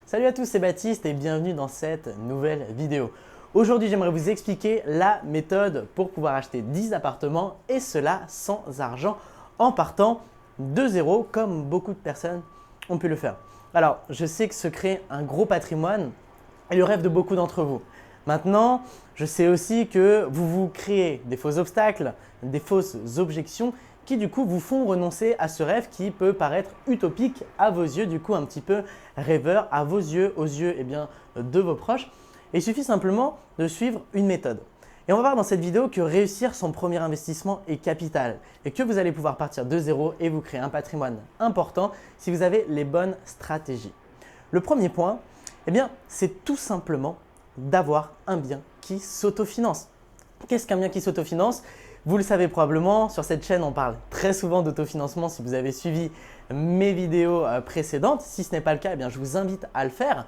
Salut à tous, c'est Baptiste et bienvenue dans cette nouvelle vidéo. Aujourd'hui, j'aimerais vous expliquer la méthode pour pouvoir acheter 10 appartements et cela sans argent en partant de zéro comme beaucoup de personnes ont pu le faire. Alors, je sais que se crée un gros patrimoine est le rêve de beaucoup d'entre vous. Maintenant, je sais aussi que vous vous créez des faux obstacles, des fausses objections qui du coup vous font renoncer à ce rêve qui peut paraître utopique à vos yeux, du coup un petit peu rêveur à vos yeux, aux yeux de vos proches. Et il suffit simplement de suivre une méthode. Et on va voir dans cette vidéo que réussir son premier investissement est capital et que vous allez pouvoir partir de zéro et vous créer un patrimoine important si vous avez les bonnes stratégies. Le premier point, c'est tout simplement d'avoir un bien qui s'autofinance. Qu'est-ce qu'un bien qui s'autofinance ? Vous le savez probablement, sur cette chaîne, on parle très souvent d'autofinancement si vous avez suivi mes vidéos précédentes. Si ce n'est pas le cas, je vous invite à le faire.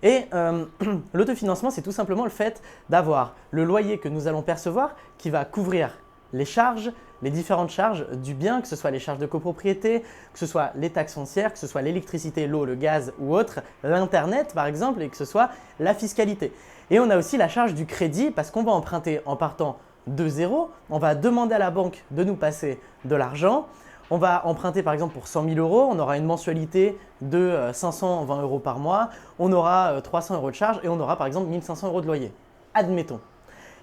Et l'autofinancement, c'est tout simplement le fait d'avoir le loyer que nous allons percevoir qui va couvrir les charges, les différentes charges du bien, que ce soit les charges de copropriété, que ce soit les taxes foncières, que ce soit l'électricité, l'eau, le gaz ou autre, l'internet par exemple, et que ce soit la fiscalité. Et on a aussi la charge du crédit parce qu'on va emprunter en partant de zéro, on va demander à la banque de nous passer de l'argent. On va emprunter par exemple pour 100 000 €, on aura une mensualité de 520 € par mois, on aura 300 € de charge et on aura par exemple 1500 € de loyer. Admettons.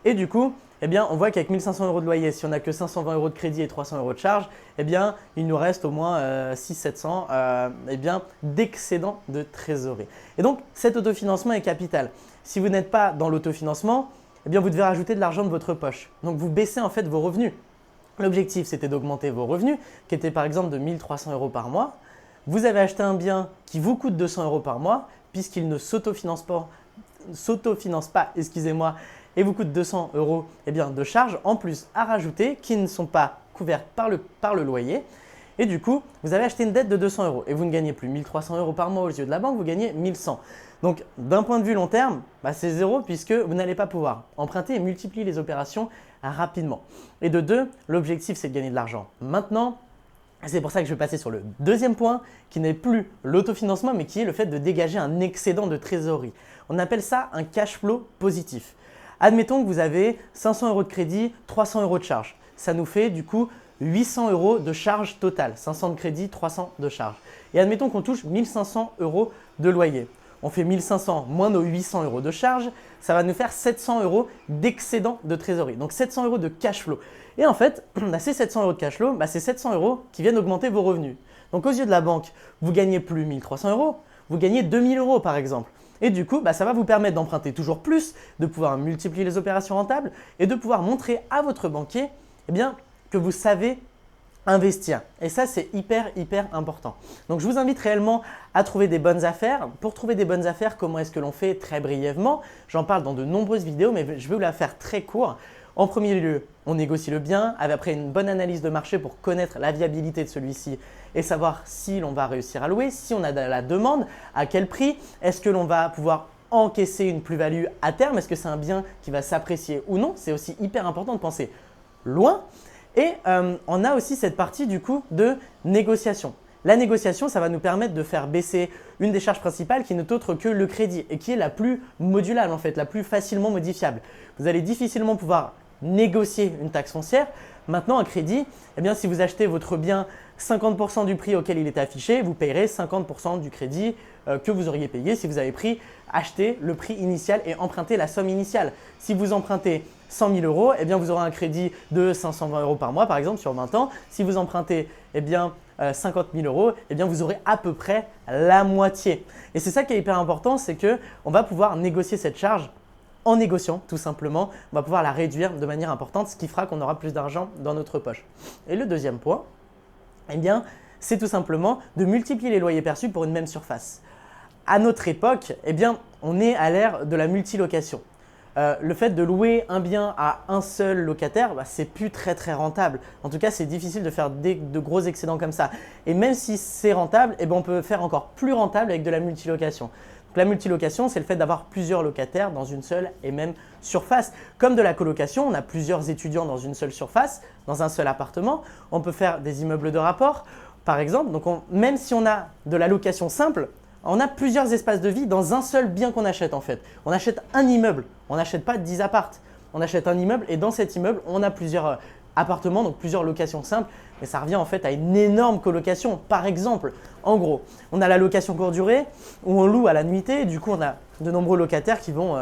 Et du coup, on voit qu'avec 1500 € de loyer, si on n'a que 520 € de crédit et 300 € de charge, il nous reste au moins 600-700 d'excédent de trésorerie. Et donc, cet autofinancement est capital. Si vous n'êtes pas dans l'autofinancement, vous devez rajouter de l'argent de votre poche. Donc, vous baissez en fait vos revenus. L'objectif, c'était d'augmenter vos revenus, qui étaient par exemple de 1300 € par mois. Vous avez acheté un bien qui vous coûte 200 € par mois, puisqu'il ne s'autofinance pas, et vous coûte 200 € de charges en plus à rajouter qui ne sont pas couvertes par le loyer. Et du coup, vous avez acheté une dette de 200 € et vous ne gagnez plus 1300 € par mois aux yeux de la banque, vous gagnez 1100. Donc, d'un point de vue long terme, c'est zéro puisque vous n'allez pas pouvoir emprunter et multiplier les opérations rapidement. Et de deux, l'objectif, c'est de gagner de l'argent maintenant. C'est pour ça que je vais passer sur le deuxième point qui n'est plus l'autofinancement mais qui est le fait de dégager un excédent de trésorerie. On appelle ça un cash flow positif. Admettons que vous avez 500 € de crédit, 300 € de charge. Ça nous fait du coup 800 € de charge totale, 500 de crédit, 300 de charge. Et admettons qu'on touche 1500 € de loyer. On fait 1500 moins nos 800 € de charge, ça va nous faire 700 € d'excédent de trésorerie. Donc 700 € de cash flow. Et en fait, ces 700 € de cash flow, c'est 700 € qui viennent augmenter vos revenus. Donc aux yeux de la banque, vous gagnez plus 1300 €, vous gagnez 2000 € par exemple. Et du coup, ça va vous permettre d'emprunter toujours plus, de pouvoir multiplier les opérations rentables et de pouvoir montrer à votre banquier que vous savez investir. Et ça, c'est hyper important. Donc, je vous invite réellement à trouver des bonnes affaires. Pour trouver des bonnes affaires, comment est-ce que l'on fait? Très brièvement, j'en parle dans de nombreuses vidéos, mais je vais vous la faire très court. En premier lieu, on négocie le bien, après une bonne analyse de marché pour connaître la viabilité de celui-ci et savoir si l'on va réussir à louer, si on a de la demande, à quel prix, est-ce que l'on va pouvoir encaisser une plus-value à terme, est-ce que c'est un bien qui va s'apprécier ou non. C'est aussi hyper important de penser loin. Et on a aussi cette partie du coup de négociation. La négociation, ça va nous permettre de faire baisser une des charges principales qui n'est autre que le crédit et qui est la plus modulable en fait, la plus facilement modifiable. Vous allez difficilement pouvoir négocier une taxe foncière. Maintenant, un crédit, si vous achetez votre bien 50% du prix auquel il est affiché, vous payerez 50% du crédit que vous auriez payé si vous avez acheté le prix initial et emprunté la somme initiale. Si vous empruntez 100 000 €, vous aurez un crédit de 520 € par mois par exemple sur 20 ans. Si vous empruntez 50 000 €, vous aurez à peu près la moitié. Et c'est ça qui est hyper important, c'est qu'on va pouvoir négocier cette charge. En négociant, tout simplement, on va pouvoir la réduire de manière importante, ce qui fera qu'on aura plus d'argent dans notre poche. Et le deuxième point, c'est tout simplement de multiplier les loyers perçus pour une même surface. À notre époque, on est à l'ère de la multilocation. Le fait de louer un bien à un seul locataire, c'est plus très rentable. En tout cas, c'est difficile de faire de gros excédents comme ça. Et même si c'est rentable, on peut faire encore plus rentable avec de la multilocation. Donc, la multilocation, c'est le fait d'avoir plusieurs locataires dans une seule et même surface. Comme de la colocation, on a plusieurs étudiants dans une seule surface, dans un seul appartement. On peut faire des immeubles de rapport, par exemple. Donc, même si on a de la location simple, On a plusieurs espaces de vie dans un seul bien qu'on achète en fait. On achète un immeuble, on n'achète pas 10 appartes. On achète un immeuble et dans cet immeuble, on a plusieurs appartements, donc plusieurs locations simples. Mais ça revient en fait à une énorme colocation. Par exemple, en gros, on a la location courte durée où on loue à la nuitée. Et du coup, on a de nombreux locataires qui vont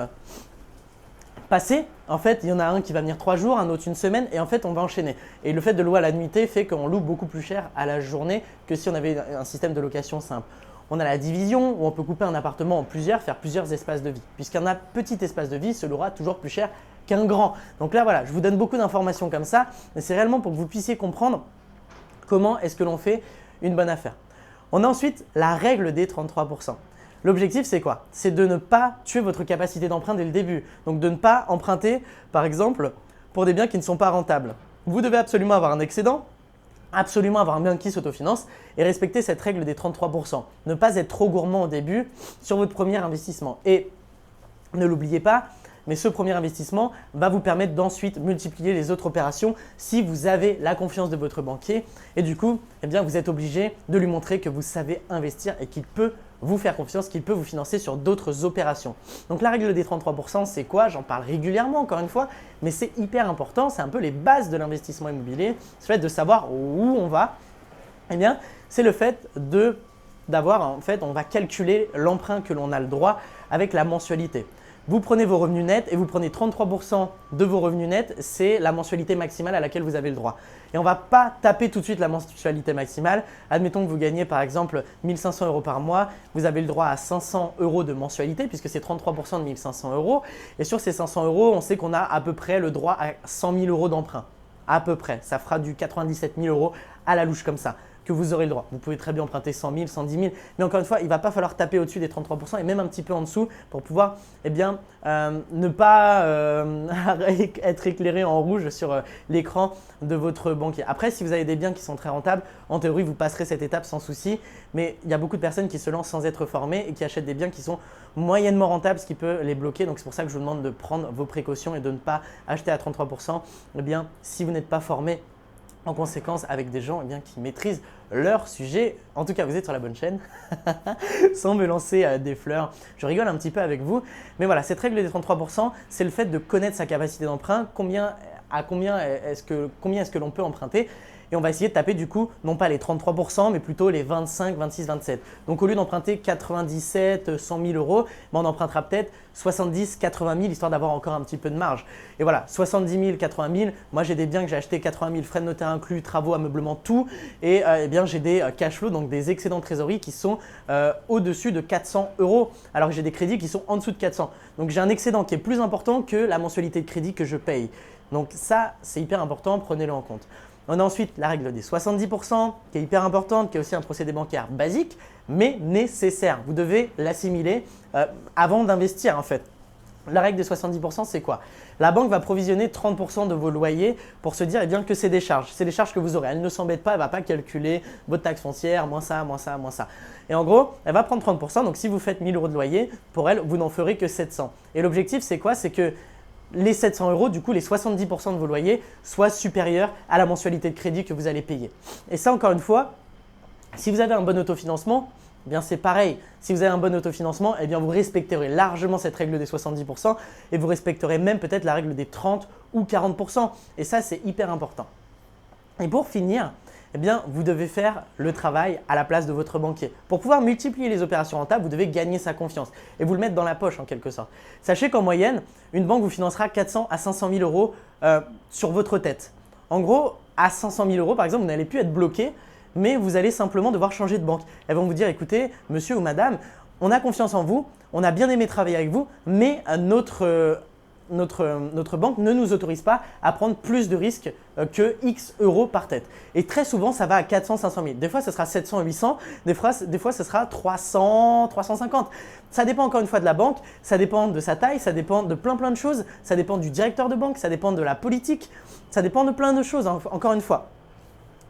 passer. En fait, il y en a un qui va venir 3 jours, un autre une semaine et en fait, on va enchaîner. Et le fait de louer à la nuitée fait qu'on loue beaucoup plus cher à la journée que si on avait un système de location simple. On a la division où on peut couper un appartement en plusieurs, faire plusieurs espaces de vie. Puisqu'un petit espace de vie se louera toujours plus cher qu'un grand. Donc là, voilà, je vous donne beaucoup d'informations comme ça, mais c'est réellement pour que vous puissiez comprendre comment est-ce que l'on fait une bonne affaire. On a ensuite la règle des 33%. L'objectif, c'est quoi? C'est de ne pas tuer votre capacité d'emprunt dès le début. Donc de ne pas emprunter, par exemple, pour des biens qui ne sont pas rentables. Vous devez absolument avoir un excédent, absolument avoir un bien qui s'autofinance et respecter cette règle des 33%. Ne pas être trop gourmand au début sur votre premier investissement. Et ne l'oubliez pas, mais ce premier investissement va vous permettre d'ensuite multiplier les autres opérations si vous avez la confiance de votre banquier. Et du coup, eh bien, vous êtes obligé de lui montrer que vous savez investir et qu'il peut vous faire confiance, qu'il peut vous financer sur d'autres opérations. Donc la règle des 33%, c'est quoi? J'en parle régulièrement encore une fois, mais c'est hyper important. C'est un peu les bases de l'investissement immobilier. C'est le fait de savoir où on va. Eh bien, c'est le fait d'avoir, en fait, on va calculer l'emprunt que l'on a le droit avec la mensualité. Vous prenez vos revenus nets et vous prenez 33% de vos revenus nets, c'est la mensualité maximale à laquelle vous avez le droit. Et on ne va pas taper tout de suite la mensualité maximale. Admettons que vous gagnez par exemple 1 500 € par mois, vous avez le droit à 500 € de mensualité puisque c'est 33% de 1 500 €. Et sur ces 500 €, on sait qu'on a à peu près le droit à 100 000 € d'emprunt. À peu près, ça fera du 97 000 € à la louche comme ça. Que vous aurez le droit. Vous pouvez très bien emprunter 100 000, 110 000, mais encore une fois, il ne va pas falloir taper au-dessus des 33% et même un petit peu en dessous pour pouvoir ne pas être éclairé en rouge sur l'écran de votre banquier. Après, si vous avez des biens qui sont très rentables, en théorie, vous passerez cette étape sans souci, mais il y a beaucoup de personnes qui se lancent sans être formées et qui achètent des biens qui sont moyennement rentables, ce qui peut les bloquer. Donc, c'est pour ça que je vous demande de prendre vos précautions et de ne pas acheter à 33%. Eh bien, si vous n'êtes pas formé, en conséquence avec des gens qui maîtrisent leur sujet. En tout cas, vous êtes sur la bonne chaîne, sans me lancer des fleurs. Je rigole un petit peu avec vous. Mais voilà, cette règle des 33%, c'est le fait de connaître sa capacité d'emprunt, combien est-ce que l'on peut emprunter. Et on va essayer de taper du coup, non pas les 33%, mais plutôt les 25, 26, 27. Donc au lieu d'emprunter 97, 100 000 €, on empruntera peut-être 70, 80 000, histoire d'avoir encore un petit peu de marge. Et voilà, 70 000, 80 000, moi j'ai des biens que j'ai achetés 80 000, frais de notaire inclus, travaux, ameublement, tout. Et eh bien j'ai des cash flow, donc des excédents de trésorerie qui sont au-dessus de 400 €, alors que j'ai des crédits qui sont en dessous de 400. Donc j'ai un excédent qui est plus important que la mensualité de crédit que je paye. Donc ça, c'est hyper important, prenez-le en compte. On a ensuite la règle des 70% qui est hyper importante, qui est aussi un procédé bancaire basique, mais nécessaire. Vous devez l'assimiler avant d'investir en fait. La règle des 70%, c'est quoi? La banque va provisionner 30% de vos loyers pour se dire que c'est des charges. C'est des charges que vous aurez. Elle ne s'embête pas, elle ne va pas calculer votre taxe foncière, moins ça, moins ça, moins ça. Et en gros, elle va prendre 30%. Donc si vous faites 1 000 € de loyer, pour elle, vous n'en ferez que 700. Et l'objectif, c'est quoi? C'est que les 700 €, du coup les 70% de vos loyers soient supérieurs à la mensualité de crédit que vous allez payer. Et ça, encore une fois, si vous avez un bon autofinancement, eh bien c'est pareil. Si vous avez un bon autofinancement, eh bien vous respecterez largement cette règle des 70% et vous respecterez même peut-être la règle des 30 ou 40%. Et ça, c'est hyper important. Et pour finir, eh bien, vous devez faire le travail à la place de votre banquier. Pour pouvoir multiplier les opérations rentables, vous devez gagner sa confiance et vous le mettre dans la poche en quelque sorte. Sachez qu'en moyenne, une banque vous financera 400 à 500 000 € sur votre tête. En gros, à 500 000 € par exemple, vous n'allez plus être bloqué, mais vous allez simplement devoir changer de banque. Elles vont vous dire, écoutez, monsieur ou madame, on a confiance en vous, on a bien aimé travailler avec vous, mais notre banque ne nous autorise pas à prendre plus de risques que X € par tête. Et très souvent, ça va à 400, 500 000. Des fois, ce sera 700, 800. Des fois, ce sera 300, 350. Ça dépend encore une fois de la banque. Ça dépend de sa taille. Ça dépend de plein de choses. Ça dépend du directeur de banque. Ça dépend de la politique. Ça dépend de plein de choses, encore une fois.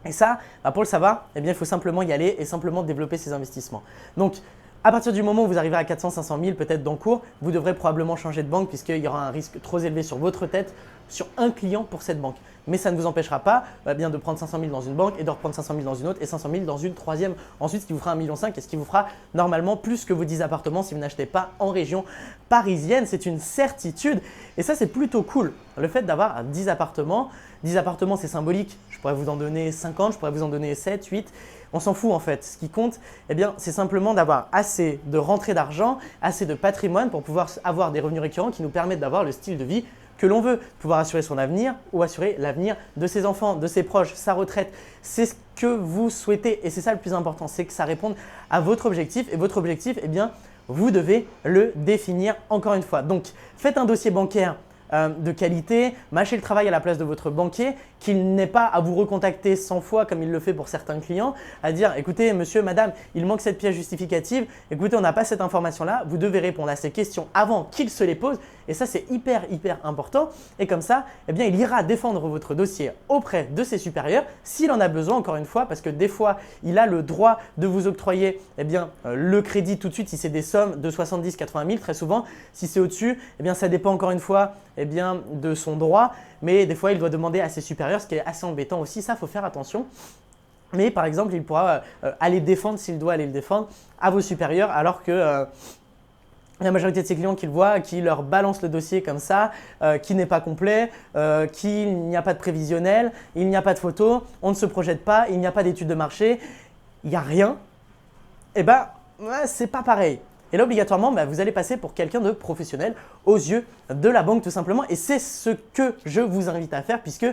Et ça, pour le savoir, eh bien, il faut simplement y aller et simplement développer ses investissements. Donc, à partir du moment où vous arrivez à 400, 500 000 peut-être d'encours, vous devrez probablement changer de banque puisqu'il y aura un risque trop élevé sur votre tête, sur un client pour cette banque. Mais ça ne vous empêchera pas bien de prendre 500 000 dans une banque et de reprendre 500 000 dans une autre et 500 000 dans une troisième. Ensuite, ce qui vous fera 1,5 million et ce qui vous fera normalement plus que vos 10 appartements si vous n'achetez pas en région parisienne. C'est une certitude et ça, c'est plutôt cool. Le fait d'avoir 10 appartements, c'est symbolique. Je pourrais vous en donner 50, je pourrais vous en donner 7, 8. On s'en fout en fait. Ce qui compte, eh bien, c'est simplement d'avoir assez de rentrées d'argent, assez de patrimoine pour pouvoir avoir des revenus récurrents qui nous permettent d'avoir le style de vie que l'on veut, pouvoir assurer son avenir ou assurer l'avenir de ses enfants, de ses proches, sa retraite. C'est ce que vous souhaitez et c'est ça le plus important, c'est que ça réponde à votre objectif et votre objectif, eh bien, vous devez le définir encore une fois. Donc, faites un dossier bancaire de qualité, mâchez le travail à la place de votre banquier, qu'il n'ait pas à vous recontacter 100 fois comme il le fait pour certains clients, à dire écoutez monsieur, madame, il manque cette pièce justificative, écoutez on n'a pas cette information-là, vous devez répondre à ces questions avant qu'il se les pose et ça c'est hyper important et comme ça, eh bien, il ira défendre votre dossier auprès de ses supérieurs s'il en a besoin encore une fois parce que des fois il a le droit de vous octroyer eh bien, le crédit tout de suite si c'est des sommes de 70-80 000 très souvent, si c'est au-dessus, eh bien, ça dépend encore une fois eh bien, de son droit, mais des fois il doit demander à ses supérieurs, ce qui est assez embêtant aussi, ça il faut faire attention. Mais par exemple, il pourra aller défendre s'il doit aller le défendre à vos supérieurs alors que la majorité de ses clients qu'ils voient, qui leur balancent le dossier comme ça, qui n'est pas complet, qu'il n'y a pas de prévisionnel, il n'y a pas de photo, on ne se projette pas, il n'y a pas d'étude de marché, il n'y a rien, et bien c'est pas pareil. Et là, obligatoirement, vous allez passer pour quelqu'un de professionnel aux yeux de la banque tout simplement. Et c'est ce que je vous invite à faire puisque,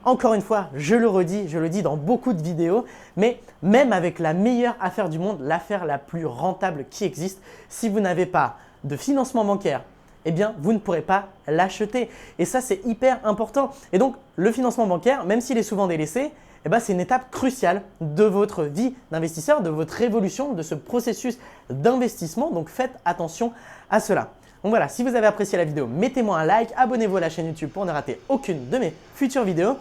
encore une fois, je le dis dans beaucoup de vidéos, mais même avec la meilleure affaire du monde, l'affaire la plus rentable qui existe, si vous n'avez pas de financement bancaire, eh bien, vous ne pourrez pas l'acheter. Et ça, c'est hyper important. Et donc, le financement bancaire, même s'il est souvent délaissé, eh ben, c'est une étape cruciale de votre vie d'investisseur, de votre évolution, de ce processus d'investissement. Donc, faites attention à cela. Donc voilà, si vous avez apprécié la vidéo, mettez-moi un like, abonnez-vous à la chaîne YouTube pour ne rater aucune de mes futures vidéos.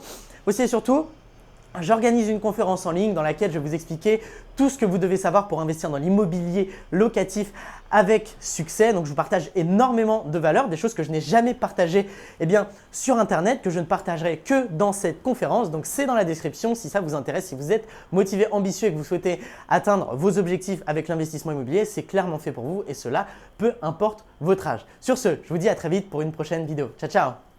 Aussi et surtout, j'organise une conférence en ligne dans laquelle je vais vous expliquer tout ce que vous devez savoir pour investir dans l'immobilier locatif avec succès. Donc, je vous partage énormément de valeurs, des choses que je n'ai jamais partagées sur Internet, que je ne partagerai que dans cette conférence. Donc, c'est dans la description si ça vous intéresse, si vous êtes motivé, ambitieux et que vous souhaitez atteindre vos objectifs avec l'investissement immobilier, c'est clairement fait pour vous et cela, peu importe votre âge. Sur ce, je vous dis à très vite pour une prochaine vidéo. Ciao, ciao!